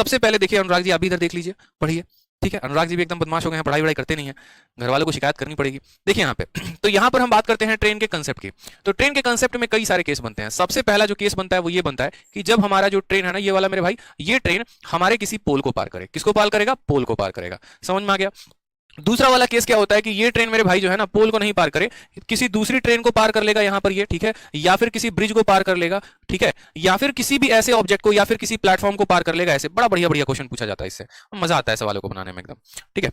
सबसे पहले देखिए अनुराग जी, आप भी इधर देख लीजिए, पढ़िए। ठीक है, अनुराग जी भी एकदम बदमाश हो गए हैं, पढ़ाई वढ़ाई करते नहीं है, घर वालों को शिकायत करनी पड़ेगी। देखिए यहाँ पे तो यहाँ पर हम बात करते हैं ट्रेन के कंसेप्ट की। तो ट्रेन के कंसेप्ट में कई सारे केस बनते हैं। सबसे पहला जो केस बनता है वो ये बनता है कि जब हमारा जो ट्रेन है ना, ये वाला मेरे भाई, ये ट्रेन हमारे किसी पोल को पार करे। किसको पार करेगा? पोल को पार करेगा। समझ में आ गया? दूसरा वाला केस क्या होता है कि ये ट्रेन मेरे भाई जो है ना, पोल को नहीं पार करे, किसी दूसरी ट्रेन को पार कर लेगा यहाँ पर ये, ठीक है, या फिर किसी ब्रिज को पार कर लेगा, ठीक है, या फिर किसी भी ऐसे ऑब्जेक्ट को या फिर किसी प्लेटफॉर्म को पार कर लेगा। ऐसे बड़ा बढ़िया बढ़िया क्वेश्चन पूछा जाता है, इससे मजा आता है सवालों को बनाने में एकदम। ठीक है,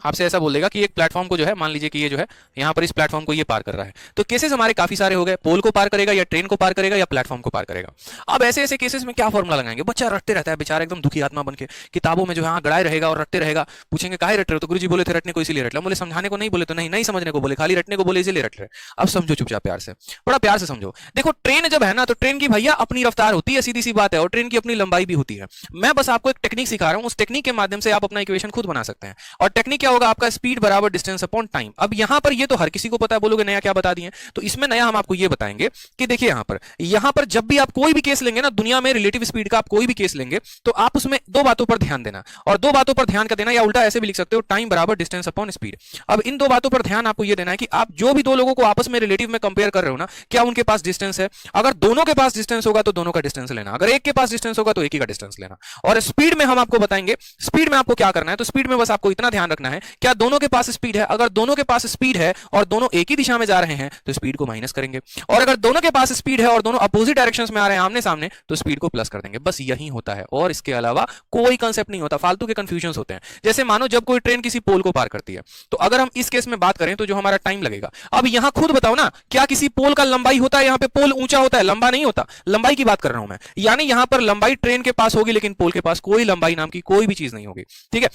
आपसे ऐसा बोल देगा कि एक प्लेटफॉर्म को जो है, मान लीजिए कि ये जो है यहाँ पर इस प्लेटफॉर्म को ये पार कर रहा है, तो केसेस हमारे काफी सारे हो गए। पोल को पार करेगा, या ट्रेन को पार करेगा, या प्लेटफॉर्म को पार करेगा। अब ऐसे ऐसे केसेस में क्या फॉर्मुला लगाएंगे? बच्चा रटते रहता है बेचारा, एकदम दुखी आत्मा बन के किताबों में जो है गड़ाए रहेगा और रटते रहेगा। पूछेंगे काहे रट रहे हो? तो गुरुजी बोले थे रटने को इसीलिए रट रहा। बोले समझाने को नहीं बोले तो नहीं, नहीं समझने को बोले, खाली रटने को बोले इसीलिए रट रहे। अब समझो चुपचाप प्यार से, बड़ा प्यार से समझो। देखो ट्रेन जब है ना, तो ट्रेन की भैया अपनी रफ्तार होती है, सीधी सी बात है, और ट्रेन की अपनी लंबाई भी होती है। मैं बस आपको एक टेक्निक सिखा रहा हूं, उस टेक्निक के माध्यम से आप अपना इक्वेशन खुद बना सकते हैं। और टेक्निक क्या होगा आपका? स्पीड बराबर डिस्टेंस अपॉन टाइम। अब यहां पर ये तो हर किसी को पता है, बोलोगे नया क्या बता दिए, तो इसमें नया हम आपको ये बताएंगे कि देखिए यहां पर जब भी आप कोई भी केस लेंगे ना दुनिया में, रिलेटिव स्पीड का आप कोई भी केस लेंगे, तो आप उसमें दो बातों पर ध्यान देना, और दो बातों पर ध्यान का देना, या उल्टा ऐसे भी लिख सकते हो, टाइम बराबर डिस्टेंस अपॉन स्पीड। अब इन दो बातों पर ध्यान आपको ये देना है कि आप जो भी दो लोगों को आपस में रिलेटिव में कंपेयर कर रहे हो ना, क्या उनके पास डिस्टेंस है? अगर दोनों के पास डिस्टेंस होगा तो दोनों का डिस्टेंस लेना, अगर एक के पास डिस्टेंस होगा तो एक ही का डिस्टेंस लेना। और स्पीड में हम आपको बताएंगे, स्पीड में आपको क्या करना है। तो स्पीड में बस आपको इतना ध्यान रखना है, क्या दोनों के पास स्पीड है? अगर दोनों के पास स्पीड है और दोनों एक ही दिशा में जा रहे हैं तो स्पीड को माइनस करेंगे, और अगर दोनों के पास स्पीड है और दोनों अपोजिट डायरेक्शंस में आ रहे हैं आमने सामने, तो स्पीड को प्लस कर देंगे। बस यही होता है, और इसके अलावा कोई कंसेप्ट नहीं होता। फालतू के कंफ्यूजन होते हैं। जैसे मानो जब कोई ट्रेन किसी पोल को पार करती है, तो अगर हम इस केस में बात करें तो जो हमारा टाइम लगेगा, अब यहां खुद बताओ ना, क्या किसी पोल का लंबाई होता है? यहां पे पोल ऊंचा होता है, लंबा नहीं होता। लंबाई की बात कर रहा हूं मैं, यानी यहां पर लंबाई ट्रेन के पास होगी, लेकिन पोल के पास कोई लंबाई नाम की कोई भी चीज नहीं होगी। ठीक है,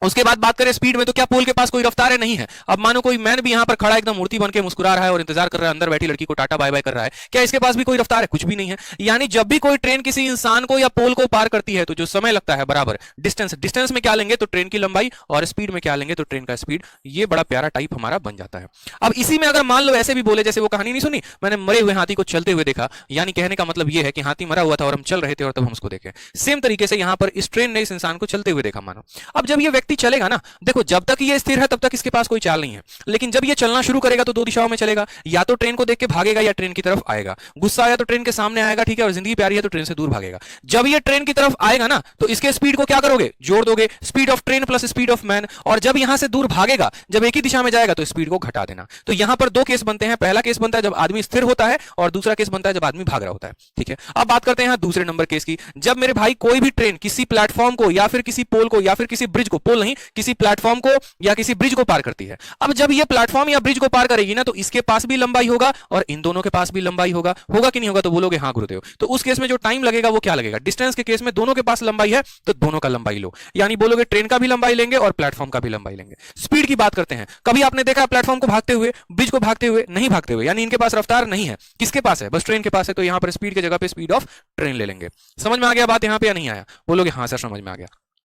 उसके बाद बात करें स्पीड में, तो क्या पोल के पास कोई रफ्तार है? नहीं है। अब मानो कोई मैन भी यहां पर खड़ा एकदम मूर्ति बन के मुस्कुरा रहा है और इंतजार कर रहा है, अंदर बैठी लड़की को टाटा बाय बाय कर रहा है, क्या इसके पास भी कोई रफ्तार है? कुछ भी नहीं है। यानी जब भी कोई ट्रेन किसी इंसान को या पोल को पार करती है, तो जो समय लगता है बराबर डिस्टेंस, डिस्टेंस में क्या लेंगे? तो ट्रेन की लंबाई, और स्पीड में क्या लेंगे? तो ट्रेन का स्पीड। ये बड़ा प्यारा टाइप हमारा बन जाता है। अब इसी में अगर मान लो ऐसे भी बोले, जैसे वो कहानी नहीं सुनी, मैंने मरे हुए हाथी को चलते हुए देखा, यानी कहने का मतलब ये है कि हाथी मरा हुआ था और हम चल रहे थे और तब हम उसको देखे। सेम तरीके से यहां पर इस ट्रेन ने इस इंसान को चलते हुए देखा मानो। अब जब ये व्यक्ति चलेगा ना, देखो जब तक ये स्थिर है तब तक इसके पास कोई चाल नहीं है, लेकिन जब ये चलना शुरू करेगा तो दो दिशाओं में चलेगा, या तो ट्रेन को देख के भागेगा या ट्रेन की तरफ आएगा। गुस्सा आया तो ट्रेन के सामने आएगा, ठीक है, और जिंदगी प्यारी है तो ट्रेन से दूर भागेगा। जब ये ट्रेन की तरफ आएगा ना, तो इसके स्पीड को क्या करोगे? जोड़ दोगे, speed of train plus speed of man. और जब यहां से दूर भागेगा, जब एक ही दिशा में जाएगा, तो स्पीड को घटा देना। तो यहां पर दो केस बनते हैं। पहला केस बनता है जब आदमी स्थिर होता है, और दूसरा केस बनता है जब आदमी भाग रहा होता है। ठीक है, अब बात करते हैं यहां दूसरे नंबर केस की। जब मेरे भाई कोई भी ट्रेन किसी प्लेटफॉर्म को या फिर किसी पोल को या फिर किसी ब्रिज को, पोल नहीं, किसी प्लेटफॉर्म को या किसी ब्रिज को पार करती है। अब जब ये प्लेटफॉर्म या ब्रिज को पार करेगी ना, तो इसके पास भी लंबाई होगा और इन दोनों के पास भी लंबाई होगा। होगा कि नहीं होगा? तो बोलोगे हाँ गुरुदेव। तो उस केस में जो टाइम लगेगा वो क्या लगेगा? डिस्टेंस के केस में दोनों के पास लंबाई है, तो दोनों का लंबाई लो, यानी बोलोगे ट्रेन का भी लंबाई लेंगे और प्लेटफॉर्म का भी लंबाई लेंगे। स्पीड की बात करते हैं। कभी आपने देखा प्लेटफॉर्म को भागते हुए, ब्रिज को भागते हुए? नहीं भागते हुए, यानी इनके पास रफ्तार नहीं है। किसके पास है? बस ट्रेन के पास है। तो यहां पर स्पीड की जगह पे स्पीड ऑफ ट्रेन ले लेंगे। समझ में आ गया बात यहां पे या नहीं आया? बोलोगे हाँ सर समझ में आ गया।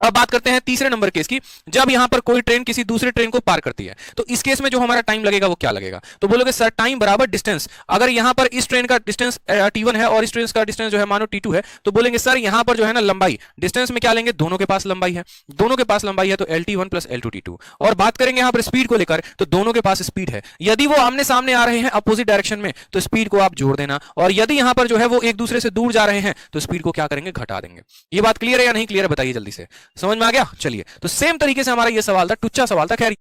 अब बात करते हैं तीसरे नंबर केस की। जब यहां पर कोई ट्रेन किसी दूसरे ट्रेन को पार करती है, तो इस केस में जो हमारा टाइम लगेगा वो क्या लगेगा? तो बोलोगे सर टाइम बराबर डिस्टेंस। अगर यहां पर इस ट्रेन का डिस्टेंस t1 है और इस ट्रेन का डिस्टेंस जो है मानो t2 है, तो बोलेंगे सर यहां पर जो है ना लंबाई, डिस्टेंस में क्या लेंगे? दोनों के पास लंबाई है, दोनों के पास लंबाई है, तो lt1 प्लस l2t2। और बात करेंगे यहां पर स्पीड को लेकर, तो दोनों के पास स्पीड है। यदि वो आमने सामने आ रहे हैं अपोजिट डायरेक्शन में, तो स्पीड को आप जोड़ देना, और यदि यहां पर जो है वो एक दूसरे से दूर जा रहे हैं, तो स्पीड को क्या करेंगे? घटा देंगे। ये बात क्लियर है या नहीं क्लियर है? बताइए जल्दी से। समझ में आ गया? चलिए, तो सेम तरीके से हमारा ये सवाल था, टुच्चा सवाल था, खैर